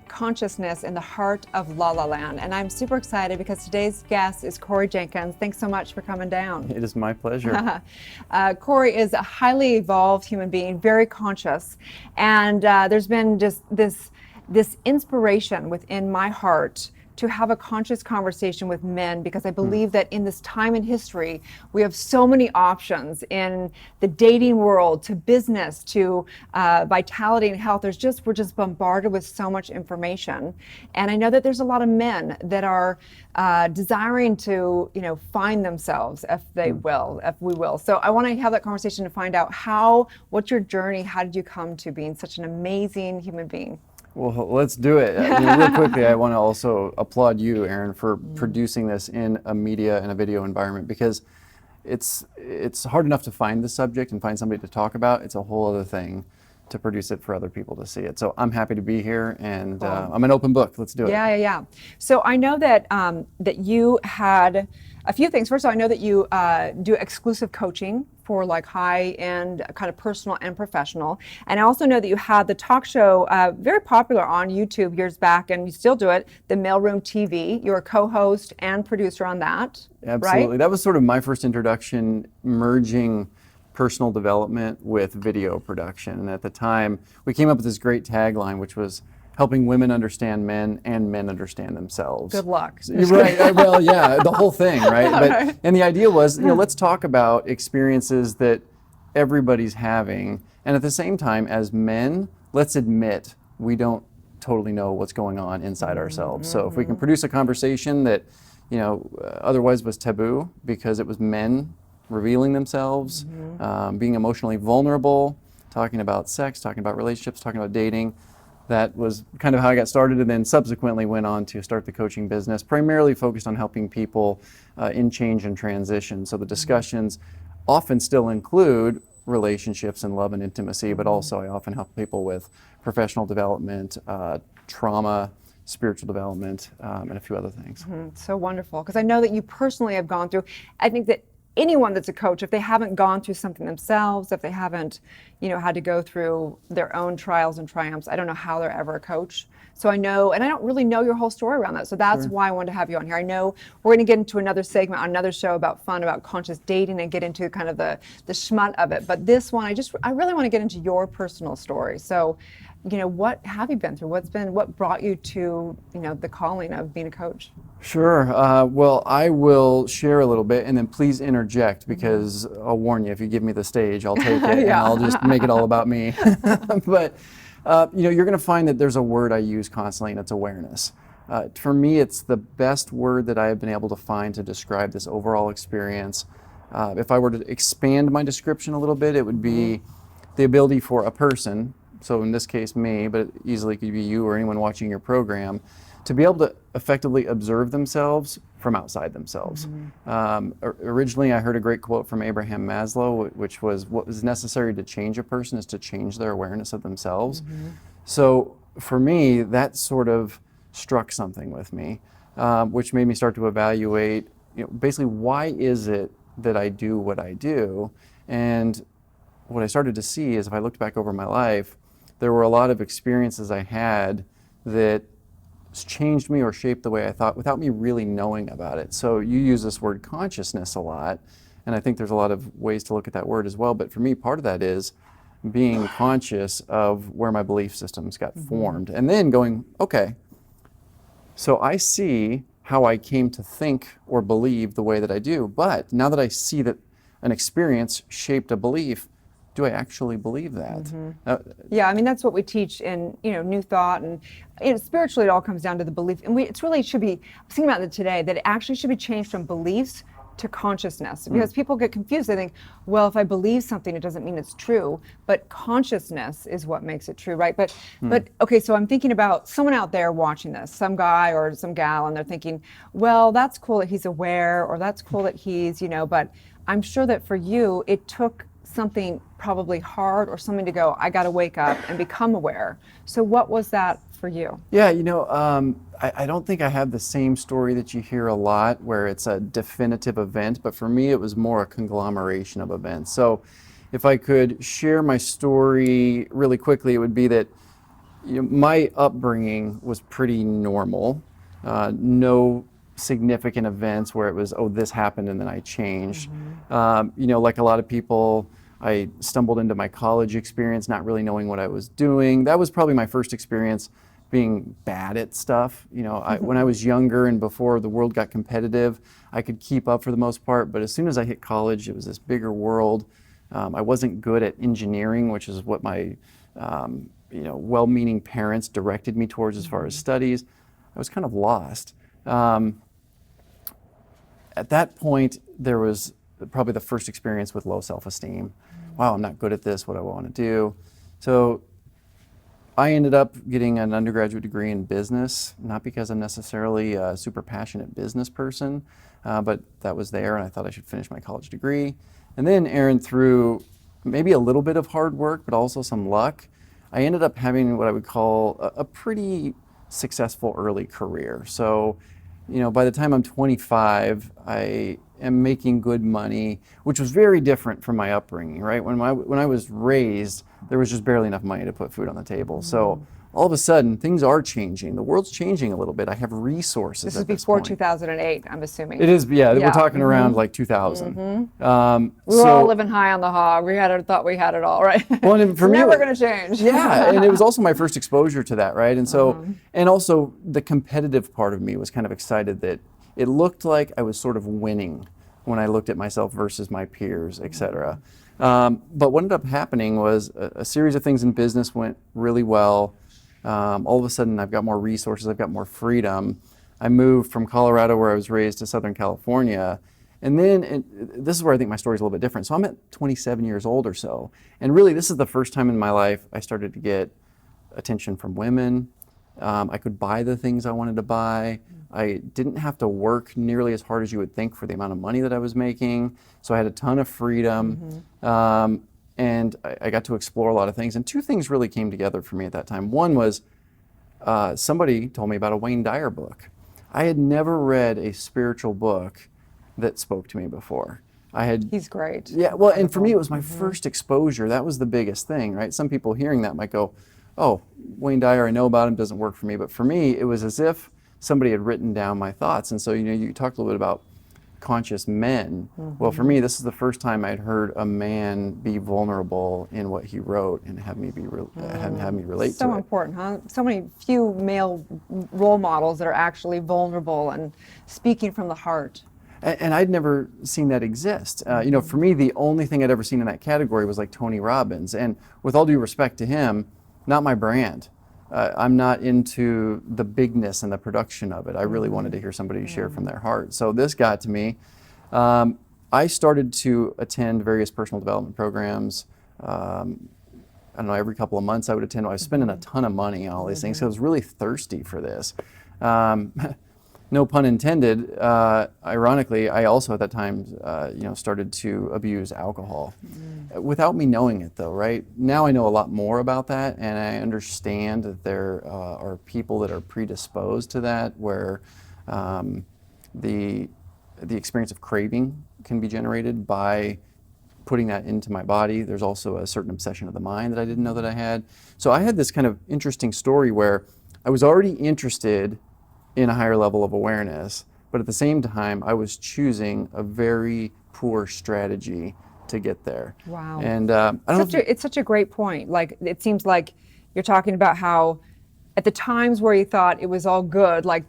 Consciousness in the heart of La La Land, and I'm super excited because today's guest is Corey Jenkins. Thanks so much for coming down. It is my pleasure. Corey is a highly evolved human being, very conscious, and there's been just this inspiration within my heart to have a conscious conversation with men, because I believe that in this time in history, we have so many options in the dating world, to business, to vitality and health. We're just bombarded with so much information. And I know that there's a lot of men that are desiring to, find themselves, if we will. So I want to have that conversation to find out what's your journey? How did you come to being such an amazing human being? Well, let's do it. Real quickly, I want to also applaud you, Erin, for producing this in a media and a video environment, because it's hard enough to find the subject and find somebody to talk about. It's a whole other thing to produce it for other people to see it. So I'm happy to be here, and I'm an open book. Let's do it. Yeah. So I know that that you had a few things. First of all, I know that you do exclusive coaching for like high-end, kind of personal and professional. And I also know that you had the talk show, very popular on YouTube years back, and you still do it, the Mailroom TV. You're a co-host and producer on that, Absolutely. right? That was sort of my first introduction, merging personal development with video production. And at the time, we came up with this great tagline, which was helping women understand men and men understand themselves. Good luck. Right. Well, yeah, the whole thing, right? And the idea was, let's talk about experiences that everybody's having. And at the same time, as men, let's admit we don't totally know what's going on inside ourselves. So if we can produce a conversation that, otherwise was taboo because it was men revealing themselves, being emotionally vulnerable, talking about sex, talking about relationships, talking about dating. That was kind of how I got started, and then subsequently went on to start the coaching business, primarily focused on helping people in change and transition. So the discussions often still include relationships and love and intimacy, but also I often help people with professional development, trauma, spiritual development, and a few other things. So wonderful, because I know that you personally have gone through, I think that anyone that's a coach, if they haven't gone through something themselves, if they haven't, had to go through their own trials and triumphs, I don't know how they're ever a coach. So I know, and I don't really know your whole story around that. So that's why I wanted to have you on here. I know we're going to get into another segment on another show about conscious dating, and get into kind of the schmut of it. But this one, I really want to get into your personal story. So, what have you been through? What brought you to, the calling of being a coach? Sure. Well, I will share a little bit, and then please interject, because I'll warn you, if you give me the stage, I'll take it, and I'll just make it all about me. But, you're going to find that there's a word I use constantly, and it's awareness. For me, it's the best word that I have been able to find to describe this overall experience. If I were to expand my description a little bit, it would be the ability for a person, so in this case me, but it easily could be you or anyone watching your program, to be able to effectively observe themselves from outside themselves. Originally, I heard a great quote from Abraham Maslow, which was, what is necessary to change a person is to change their awareness of themselves. So for me, that sort of struck something with me, which made me start to evaluate, basically, why is it that I do what I do? And what I started to see is, if I looked back over my life, there were a lot of experiences I had that changed me or shaped the way I thought without me really knowing about it. So you use this word consciousness a lot, and I think there's a lot of ways to look at that word as well. But for me, part of that is being conscious of where my belief systems got formed, and then going, okay, so I see how I came to think or believe the way that I do, but now that I see that an experience shaped a belief, do I actually believe that? Yeah, I mean, that's what we teach in, New Thought, and spiritually it all comes down to the belief. And it really should be, I was thinking about it today, that it actually should be changed from beliefs to consciousness, because people get confused. They think, well, if I believe something, it doesn't mean it's true, but consciousness is what makes it true, right? But okay, so I'm thinking about someone out there watching this, some guy or some gal, and they're thinking, well, that's cool that he's aware, or that's cool that he's, but I'm sure that for you, it took something probably hard or something to go, I got to wake up and become aware. So what was that for you? Yeah, I don't think I have the same story that you hear a lot where it's a definitive event, but for me it was more a conglomeration of events. So if I could share my story really quickly, it would be that my upbringing was pretty normal. No significant events where it was, oh, this happened and then I changed. Like a lot of people, I stumbled into my college experience not really knowing what I was doing. That was probably my first experience being bad at stuff. When I was younger and before the world got competitive, I could keep up for the most part, but as soon as I hit college, it was this bigger world. I wasn't good at engineering, which is what my well-meaning parents directed me towards as far as studies. I was kind of lost. At that point, there was probably the first experience with low self-esteem. Wow, I'm not good at this, what do I want to do? So I ended up getting an undergraduate degree in business, not because I'm necessarily a super passionate business person, but that was there and I thought I should finish my college degree. And then Erin, through maybe a little bit of hard work, but also some luck, I ended up having what I would call a pretty successful early career. So, by the time I'm 25, I am making good money, which was very different from my upbringing, right? When I was raised, there was just barely enough money to put food on the table. So all of a sudden, things are changing. The world's changing a little bit. I have resources. This is before 2008, I'm assuming. It is, yeah. We're talking around like 2000. We were all living high on the hog. Thought we had it all, right? Well, and for me, never going to change. Yeah, and it was also my first exposure to that, right? And so, and also the competitive part of me was kind of excited that it looked like I was sort of winning when I looked at myself versus my peers, et cetera. But what ended up happening was a series of things in business went really well. All of a sudden, I've got more resources, I've got more freedom. I moved from Colorado, where I was raised, to Southern California. And then, this is where I think my story is a little bit different. So I'm at 27 years old or so. And really, this is the first time in my life I started to get attention from women. I could buy the things I wanted to buy. I didn't have to work nearly as hard as you would think for the amount of money that I was making. So I had a ton of freedom. And I got to explore a lot of things. And two things really came together for me at that time. One was somebody told me about a Wayne Dyer book. I had never read a spiritual book that spoke to me before. He's great. Yeah, well, and for me, it was my first exposure. That was the biggest thing, right? Some people hearing that might go, oh, Wayne Dyer, I know about him, doesn't work for me. But for me, it was as if somebody had written down my thoughts. And so, you talked a little bit about conscious men. Well, for me, this is the first time I'd heard a man be vulnerable in what he wrote and have me relate to it. So important, huh? So many few male role models that are actually vulnerable and speaking from the heart. And I'd never seen that exist. For me, the only thing I'd ever seen in that category was like Tony Robbins. And with all due respect to him, not my brand. I'm not into the bigness and the production of it. I really wanted to hear somebody share from their heart. So this got to me. I started to attend various personal development programs. I don't know, every couple of months I would attend. I was spending a ton of money on all these things. So I was really thirsty for this. No pun intended. Ironically, I also at that time, started to abuse alcohol, without me knowing it, though. Right now, I know a lot more about that, and I understand that there are people that are predisposed to that, where the experience of craving can be generated by putting that into my body. There's also a certain obsession of the mind that I didn't know that I had. So I had this kind of interesting story where I was already interested in a higher level of awareness, but at the same time, I was choosing a very poor strategy to get there. Wow. And it's such a great point. Like, it seems like you're talking about how at the times where you thought it was all good, like,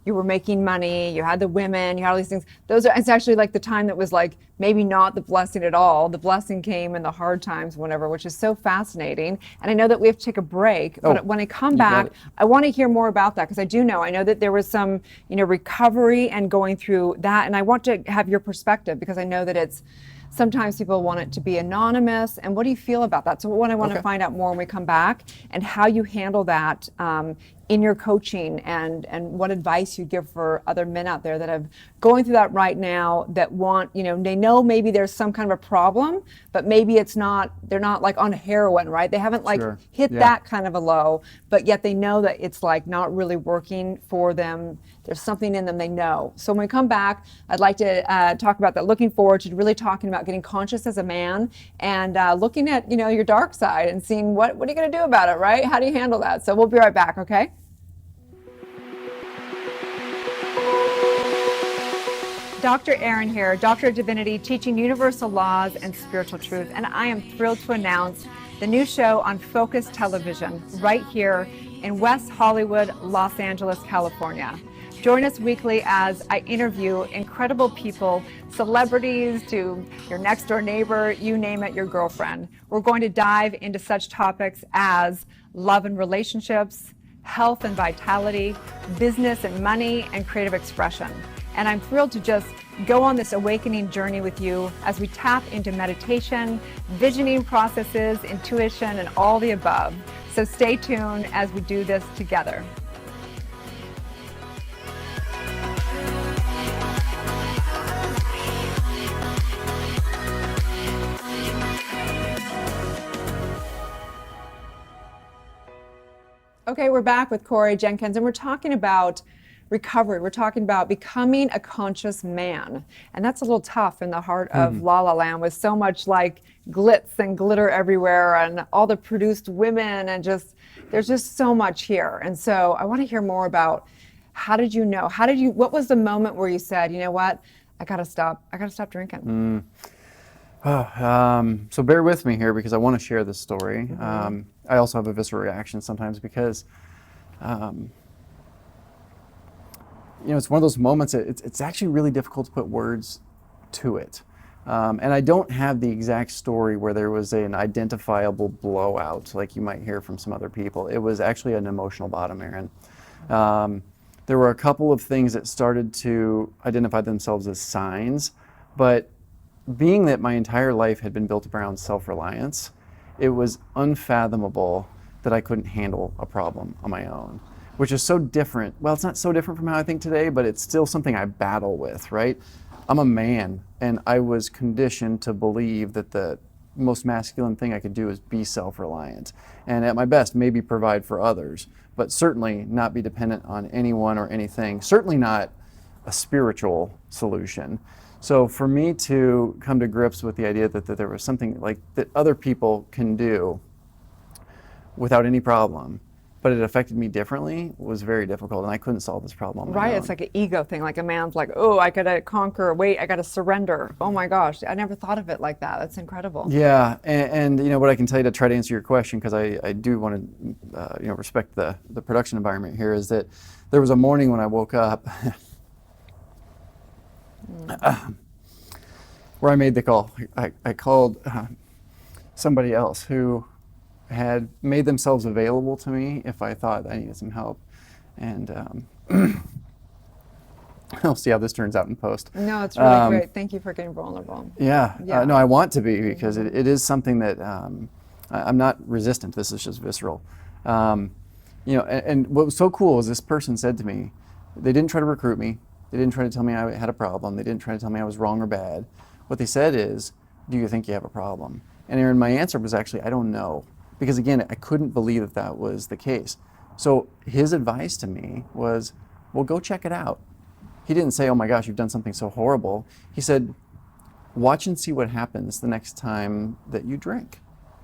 you were making money, you had the women, you had all these things. It's actually like the time that was like maybe not the blessing at all. The blessing came in the hard times, whenever, which is so fascinating. And I know that we have to take a break, but when I come back, I want to hear more about that, because I know that there was some, recovery and going through that. And I want to have your perspective, because I know that sometimes people want it to be anonymous. And what do you feel about that? So what I want to find out more when we come back, and how you handle that in your coaching, and what advice you give for other men out there that are going through that right now, that want, they know maybe there's some kind of a problem, but maybe they're not like on heroin, right? They haven't like Sure. hit Yeah. that kind of a low, but yet they know that it's like not really working for them. There's something in them they know. So when we come back, I'd like to talk about that. Looking forward to really talking about getting conscious as a man, and looking at your dark side and seeing what are you going to do about it, right? How do you handle that? So we'll be right back, okay? Dr. Erin here, Doctor of Divinity, teaching universal laws and spiritual truth. And I am thrilled to announce the new show on Focus Television right here in West Hollywood, Los Angeles, California. Join us weekly as I interview incredible people, celebrities to your next door neighbor, you name it, your girlfriend. We're going to dive into such topics as love and relationships, health and vitality, business and money, and creative expression. And I'm thrilled to just go on this awakening journey with you as we tap into meditation, visioning processes, intuition, and all the above. So stay tuned as we do this together. Okay, we're back with Corey Jenkins, and we're talking about recovery. We're talking about becoming a conscious man. And that's a little tough in the heart of La La Land, with so much like glitz and glitter everywhere and all the produced women, and there's just so much here. And so I want to hear more about, what was the moment where you said, you know what, I gotta stop drinking? So bear with me here because I want to share this story. I also have a visceral reaction sometimes because, it's one of those moments that it's actually really difficult to put words to it. And I don't have the exact story where there was an identifiable blowout like you might hear from some other people. It was actually an emotional bottom, Erin. There were a couple of things that started to identify themselves as signs, but being that my entire life had been built around self-reliance, it was unfathomable that I couldn't handle a problem on my own, which is so different. Well, it's not so different from how I think today, but it's still something I battle with, right? I'm a man, and I was conditioned to believe that the most masculine thing I could do is be self-reliant, and at my best, maybe provide for others, but certainly not be dependent on anyone or anything, certainly not a spiritual solution. So for me to come to grips with the idea that there was something like that other people can do without any problem, but it affected me differently, was very difficult, and I couldn't solve this problem on my own. It's like an ego thing. Like a man's like, oh, I gotta conquer, wait, I gotta surrender. Oh my gosh, I never thought of it like that. That's incredible. Yeah, and what I can tell you to try to answer your question, because I do want to respect the production environment here, is that there was a morning when I woke up where I made the call. I called somebody else who had made themselves available to me if I thought I needed some help. And I'll see how this turns out in post. No, it's really great. Thank you for getting vulnerable. Yeah. No, I want to be, because it is something that I'm not resistant. This is just visceral. And what was so cool is this person said to me, they didn't try to recruit me. They didn't try to tell me I had a problem. They didn't try to tell me I was wrong or bad. What they said is, do you think you have a problem? And Erin, my answer was actually, I don't know. Because again, I couldn't believe that was the case. So his advice to me was, well, go check it out. He didn't say, oh my gosh, you've done something so horrible. He said, watch and see what happens the next time that you drink.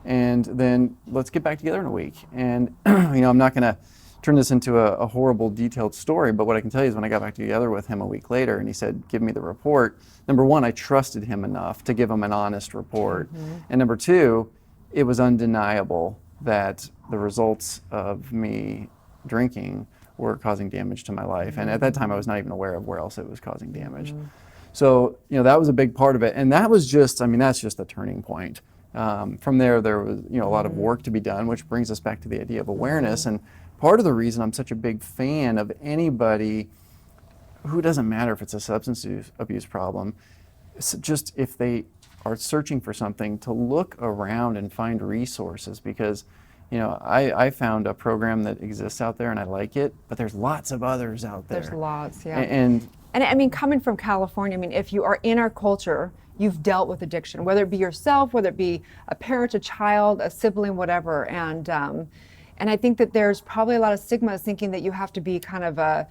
And then let's get back together in a week. And I'm not gonna turn this into a horrible detailed story, but what I can tell you is when I got back together with him a week later and he said, give me the report, number one, I trusted him enough to give him an honest report. And number two, it was undeniable that the results of me drinking were causing damage to my life. And at that time, I was not even aware of where else it was causing damage. So, that was a big part of it. And that was just, that's just the turning point. From there was, a lot of work to be done, which brings us back to the idea of awareness. And part of the reason I'm such a big fan of anybody who, doesn't matter if it's a substance abuse problem, just if they are searching for something, to look around and find resources, because I found a program that exists out there and I like it, but there's lots of others out there. There's lots, yeah. And I mean, coming from California, I mean, if you are in our culture, you've dealt with addiction, whether it be yourself, whether it be a parent, a child, a sibling, whatever. And I think that there's probably a lot of stigma thinking that you have to be kind of a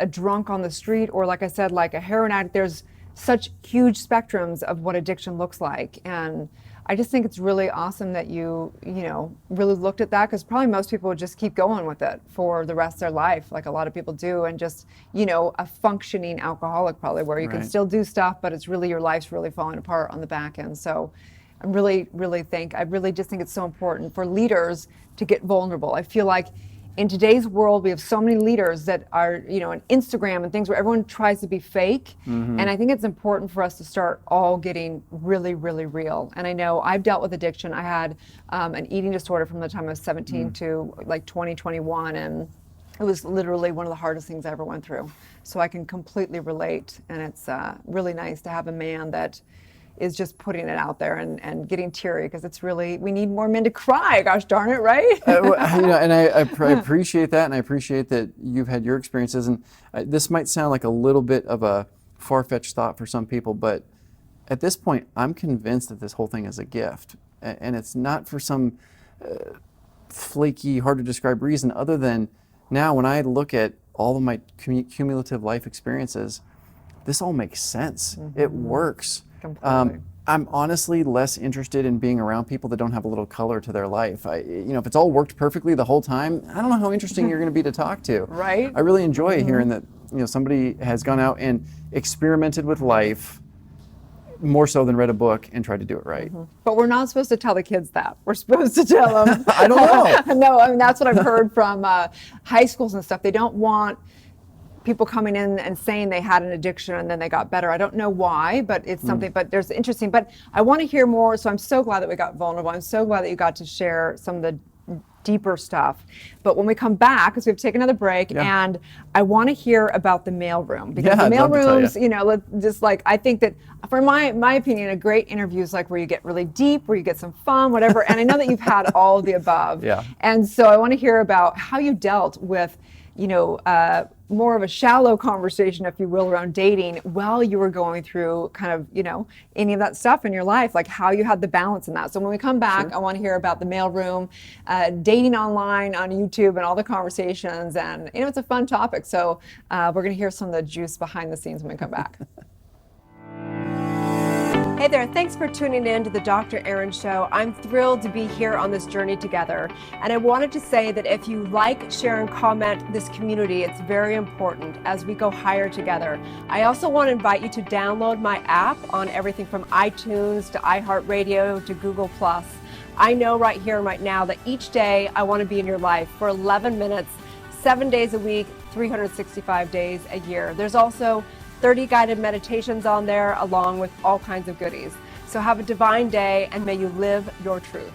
drunk on the street, or like I said, like a heroin addict. There's such huge spectrums of what addiction looks like. And I just think it's really awesome that you really looked at that, because probably most people would just keep going with it for the rest of their life, like a lot of people do, and just, a functioning alcoholic probably, where you can still do stuff, but it's really, your life's really falling apart on the back end. So I really just think it's so important for leaders to get vulnerable. I feel like in today's world, we have so many leaders that are, on Instagram and things where everyone tries to be fake. And I think it's important for us to start all getting really, really real. And I know I've dealt with addiction. I had an eating disorder from the time I was 17 to like 2021. And it was literally one of the hardest things I ever went through. So I can completely relate. And it's really nice to have a man that is just putting it out there and getting teary, because it's really, we need more men to cry, gosh darn it, right? And I appreciate that, and I appreciate that you've had your experiences, and this might sound like a little bit of a far-fetched thought for some people, but at this point, I'm convinced that this whole thing is a gift, and it's not for some flaky, hard to describe reason, other than now when I look at all of my cumulative life experiences, this all makes sense. It works. I'm honestly less interested in being around people that don't have a little color to their life. If it's all worked perfectly the whole time, I don't know how interesting you're going to be to talk to. Right. I really enjoy hearing that somebody has gone out and experimented with life more so than read a book and tried to do it right. But we're not supposed to tell the kids that. We're supposed to tell them. I don't know. No, I mean, that's what I've heard from high schools and stuff. They don't want people coming in and saying they had an addiction and then they got better. I don't know why, but it's something, but there's interesting, but I want to hear more. So I'm so glad that we got vulnerable. I'm so glad that you got to share some of the deeper stuff. But when we come back, because we have to take another break, and I want to hear about the mailroom, because the mailrooms, I think that, for my opinion, a great interview is like where you get really deep, where you get some fun, whatever. And I know that you've had all of the above. And so I want to hear about how you dealt with, more of a shallow conversation, if you will, around dating while you were going through kind of, any of that stuff in your life, like how you had the balance in that. So when we come back, I want to hear about the mailroom, dating online on YouTube, and all the conversations. And, it's a fun topic. So we're going to hear some of the juice behind the scenes when we come back. Hey there, thanks for tuning in to the Dr. Erin Show. I'm thrilled to be here on this journey together. And I wanted to say that if you like, share, and comment this community, it's very important as we go higher together. I also want to invite you to download my app on everything from iTunes to iHeartRadio to Google+. I know right here and right now that each day I want to be in your life for 11 minutes, 7 days a week, 365 days a year. There's also 30 guided meditations on there, along with all kinds of goodies. So have a divine day, and may you live your truth.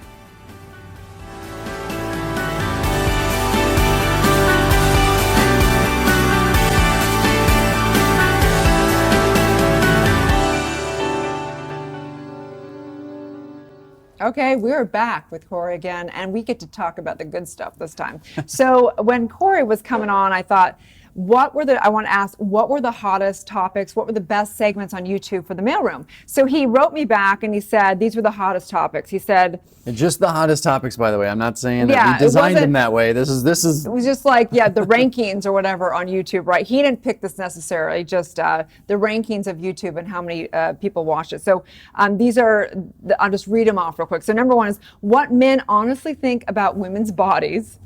Okay, we're back with Corey again, and we get to talk about the good stuff this time. So when Corey was coming on, I thought, what were the hottest topics? What were the best segments on YouTube for the mailroom? So he wrote me back and he said, these were the hottest topics. He said, and just the hottest topics, by the way. I'm not saying that we designed them that way. This is. It was just like, the rankings or whatever on YouTube, right? He didn't pick this necessarily, just the rankings of YouTube and how many people watched it. So these are, I'll just read them off real quick. So number one is what men honestly think about women's bodies.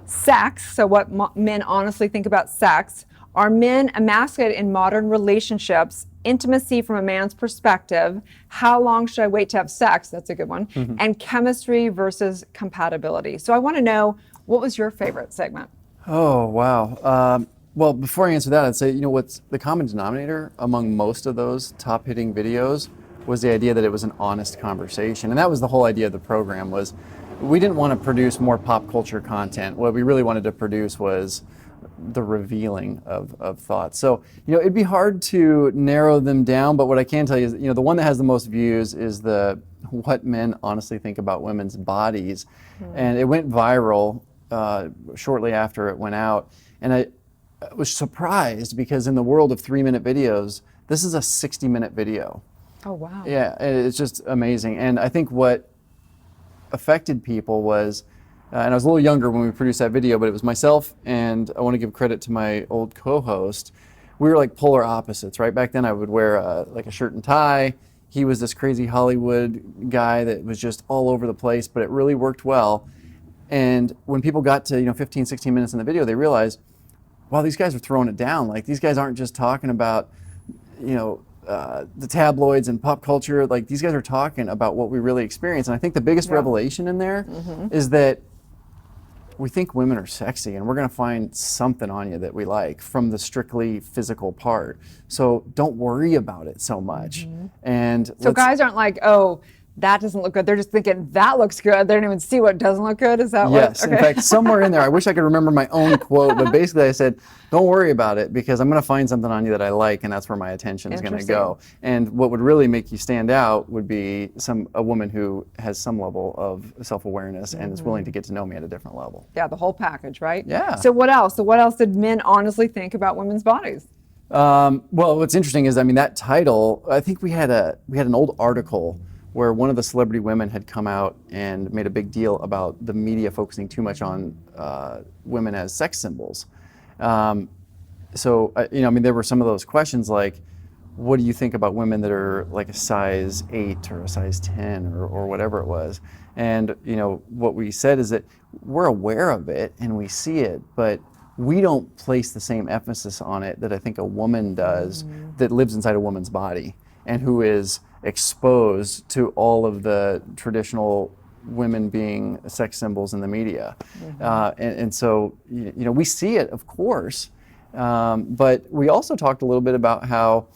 Sex, so what men honestly think about sex. Are men emasculated in modern relationships? Intimacy from a man's perspective. How long should I wait to have sex? That's a good one. And chemistry versus compatibility. So I want to know, what was your favorite segment? Oh, wow. Well, before I answer that, I'd say, what's the common denominator among most of those top-hitting videos was the idea that it was an honest conversation. And that was the whole idea of the program, was we didn't want to produce more pop culture content. What we really wanted to produce was the revealing of thoughts. So, it'd be hard to narrow them down, but what I can tell you is, the one that has the most views is the what men honestly think about women's bodies. And it went viral shortly after it went out. And I was surprised because in the world of 3-minute videos, this is a 60-minute video. Oh, wow. Yeah, it's just amazing. And I think what affected people was, and I was a little younger when we produced that video, but it was myself, and I want to give credit to my old co-host. We were like polar opposites, right? Back then I would wear like a shirt and tie. He was this crazy Hollywood guy that was just all over the place, but it really worked well. And when people got to 15, 16 minutes in the video, they realized, wow, these guys are throwing it down. Like, these guys aren't just talking about the tabloids and pop culture. Like, these guys are talking about what we really experience. And I think the biggest revelation in there is that we think women are sexy, and we're going to find something on you that we like from the strictly physical part. So don't worry about it so much. And so guys aren't like, oh, that doesn't look good. They're just thinking that looks good. They don't even see what doesn't look good. Is that what? Yes. Okay. In fact, somewhere in there, I wish I could remember my own quote, but basically I said, don't worry about it, because I'm going to find something on you that I like, and that's where my attention is going to go. And what would really make you stand out would be a woman who has some level of self-awareness and is willing to get to know me at a different level. Yeah, the whole package, right? Yeah. So what else? So what else did men honestly think about women's bodies? Well, what's interesting is, that title, I think we had an old article where one of the celebrity women had come out and made a big deal about the media focusing too much on women as sex symbols. There were some of those questions like, what do you think about women that are like a size 8 or a size 10 or whatever it was? And, what we said is that we're aware of it and we see it, but we don't place the same emphasis on it that I think a woman does that lives inside a woman's body and who is exposed to all of the traditional women being sex symbols in the media. And so, we see it, of course, but we also talked a little bit about how,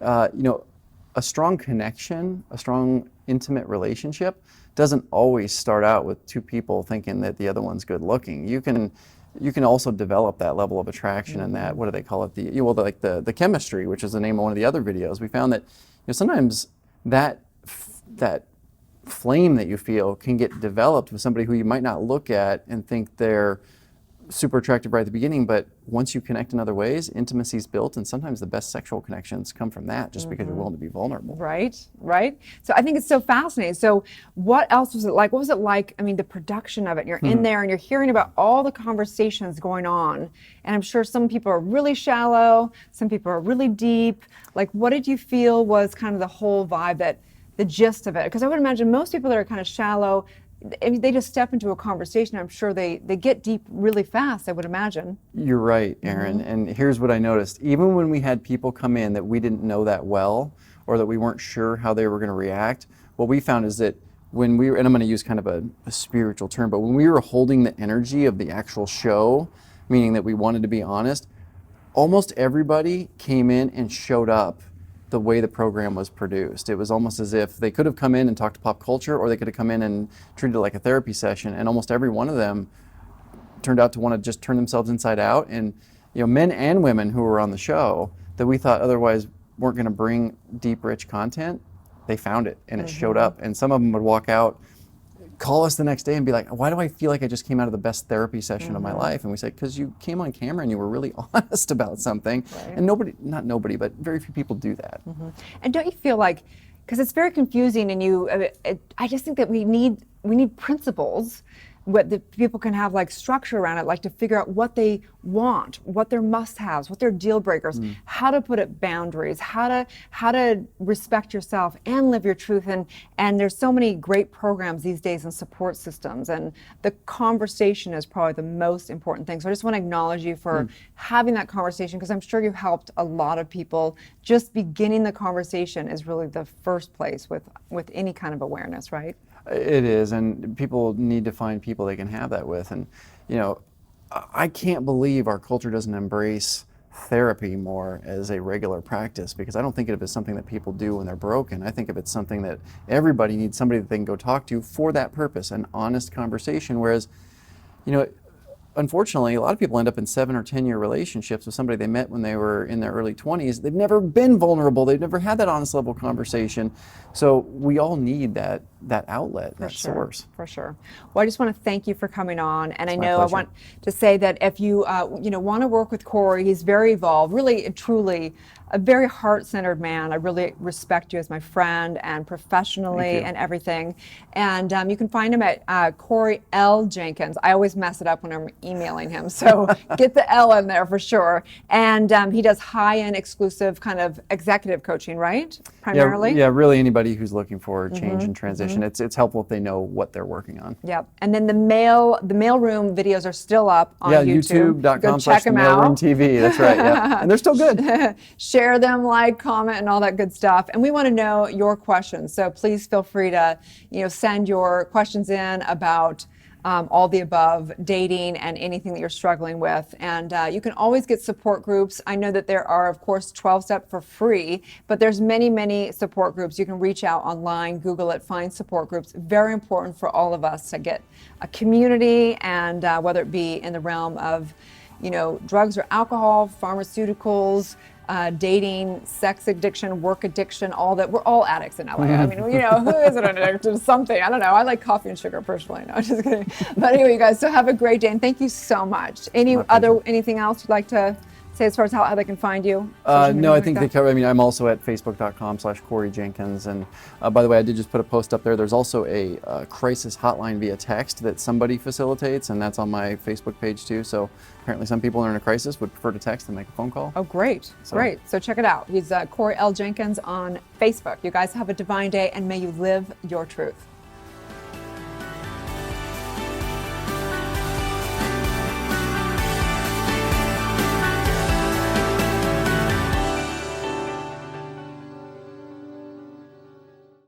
a strong connection, a strong intimate relationship doesn't always start out with two people thinking that the other one's good looking. You can also develop that level of attraction and that, what do they call it? The chemistry, which is the name of one of the other videos. We found that sometimes that flame that you feel can get developed with somebody who you might not look at and think they're super attractive right at the beginning, but once you connect in other ways, intimacy is built, and sometimes the best sexual connections come from that, just because you're willing to be vulnerable. Right. So I think it's so fascinating. So what else was it like? What was it like? The production of it. You're in there and you're hearing about all the conversations going on, and I'm sure some people are really shallow, some people are really deep. Like, what did you feel was kind of the whole vibe, the gist of it? Because I would imagine most people that are kind of shallow, they just step into a conversation. I'm sure they get deep really fast, I would imagine. You're right, Erin. And here's what I noticed. Even when we had people come in that we didn't know that well, or that we weren't sure how they were going to react, what we found is that when we were, and I'm going to use kind of a spiritual term, but when we were holding the energy of the actual show, meaning that we wanted to be honest, almost everybody came in and showed up the way the program was produced. It was almost as if they could have come in and talked pop culture, or they could have come in and treated it like a therapy session, and almost every one of them turned out to want to just turn themselves inside out. And men and women who were on the show that we thought otherwise weren't going to bring deep, rich content, they found it, and it showed up. And some of them would walk out, call us the next day and be like, why do I feel like I just came out of the best therapy session of my life? And we said, because you came on camera and you were really honest about something. Right. And not nobody, but very few people do that. And don't you feel like, because it's very confusing, and I just think that we need principles, what the people can have like structure around it, like to figure out what they want, what their must-haves, what their deal breakers, how to put up boundaries, how to respect yourself and live your truth. And there's so many great programs these days and support systems, and the conversation is probably the most important thing. So I just want to acknowledge you for having that conversation, because I'm sure you helped a lot of people. Just beginning the conversation is really the first place with any kind of awareness, right? It is, and people need to find people they can have that with. And I can't believe our culture doesn't embrace therapy more as a regular practice, because I don't think of it as something that people do when they're broken. I think of it as something that everybody needs somebody that they can go talk to for that purpose, an honest conversation. Whereas, unfortunately, a lot of people end up in 7 or 10-year relationships with somebody they met when they were in their early 20s. They've never been vulnerable. They've never had that honest level conversation. So we all need that outlet, that source. For sure. Well, I just want to thank you for coming on. And I know pleasure. I want to say that if you want to work with Corey, he's very evolved, really, truly a very heart-centered man. I really respect you as my friend and professionally and everything. And you can find him at Corey L. Jenkins. I always mess it up when I'm emailing him, so get the L in there for sure. And he does high-end exclusive kind of executive coaching, right? Primarily? Yeah, really anybody who's looking for change and transition. It's helpful if they know what they're working on. Yep. And then the mailroom videos are still up on YouTube. youtube.com/mailroomtv. That's right. Yeah. And they're still good. Share them, like, comment, and all that good stuff. And we want to know your questions. So please feel free to, send your questions in about all the above, dating and anything that you're struggling with. And you can always get support groups. I know that there are, of course, 12-step for free, but there's many, many support groups. You can reach out online, Google it, find support groups. Very important for all of us to get a community, and whether it be in the realm of, drugs or alcohol, pharmaceuticals, dating, sex addiction, work addiction, all that. We're all addicts in LA. I mean, who isn't addicted to something? I don't know. I like coffee and sugar personally. No, just kidding. But anyway, you guys, so have a great day, and thank you so much. Anything else you'd like to say as far as how they can find you? No, I think they cover. I mean, I'm also at facebook.com/Corey Jenkins. And by the way, I did just put a post up there. There's also a crisis hotline via text that somebody facilitates, and that's on my Facebook page too. So apparently some people are in a crisis would prefer to text than make a phone call. Oh, great. Great. So check it out. He's Corey L. Jenkins on Facebook. You guys have a divine day, and may you live your truth.